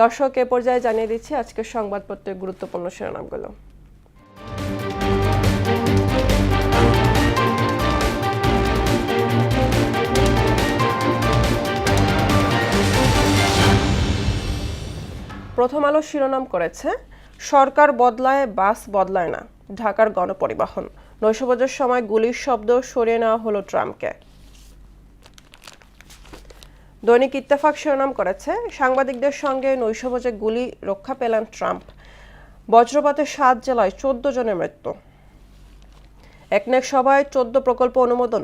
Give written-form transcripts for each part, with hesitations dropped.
দর্শক, এ পর্যায়ে জানিয়ে দিচ্ছি আজকের সংবাদপত্রের গুরুত্বপূর্ণ শিরোনামগুলো। প্রথম আলো শিরোনাম করেছে, সরকার বদলায় বাস বদলায় না, ঢাকার গণপরিবহন। নৈশভোজের সময় গুলির শব্দ সরিয়ে নেওয়া হলো ট্রাম্পকে। দৈনিক ইত্তেফাক শিরোনাম করেছে, সাংবাদিকদের সঙ্গে নৈশভোজে গুলি, রক্ষা পেলেন ট্রাম্প। বজ্রপাতে 7 জেলায় 14 জনের মৃত্যু। একনেক সভায় 14 প্রকল্প অনুমোদন।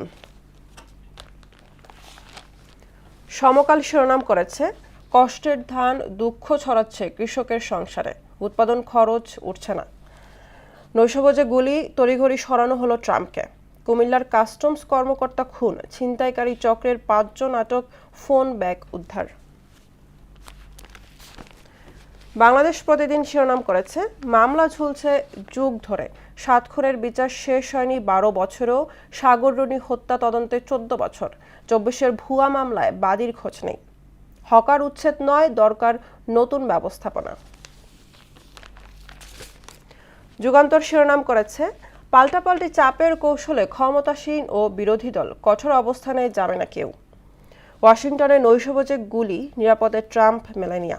সমকাল শিরোনাম করেছে, কষ্টের ধান দুঃখ ছড়াচ্ছে কৃষকের সংসারে, উৎপাদন খরচ উঠছে না। নৈশভোজে গুলি, তড়িঘড়ি সরানো হলো ট্রাম্পকে। কুমিল্লার কাস্টমস কর্মকর্তা খুন, ছিনতাইকারী চক্রের 5 জন আটক, ফোন ব্যাগ উদ্ধার। বাংলাদেশ প্রতিদিন শিরোনাম করেছে, মামলা ঝুলছে যুগ ধরে, 7 খুনের বিচার শেষ হয়নি 12 বছরেও, সাগররুনি হত্যা তদন্তে 14 বছর। 24-এর ভুয়া মামলায় বাদীর খোঁজ নেই। হকার উচ্ছেদ নয়, দরকার নতুন ব্যবস্থাপনা। যুগান্তর শিরোনাম করেছে, পাল্টাপাল্টি চাপের কৌশলে ক্ষমতাসীন ও বিরোধী দল, কঠোর অবস্থানে যাবে না কেউ। ওয়াশিংটনে নৈশভোজে গুলি, নিরাপদে ট্রাম্প মেলানিয়া।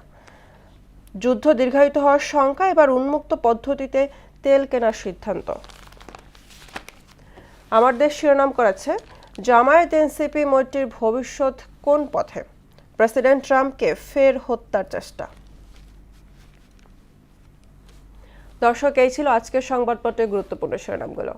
যুদ্ধ দীর্ঘায়িত হওয়ার শঙ্কা, এবার উন্মুক্ত পদ্ধতিতে তেল কেনার সিদ্ধান্ত। আমার দেশ শিরোনাম করেছে, জামায়াত এনসিপি মৈত্রীর ভবিষ্যৎ কোন পথে, প্রেসিডেন্ট ট্রাম্পকে ফের হত্যার চেষ্টা। দর্শক, এই ছিল আজকের সংবাদপত্রের গুরুত্বপূর্ণ শিরোনামগুলো।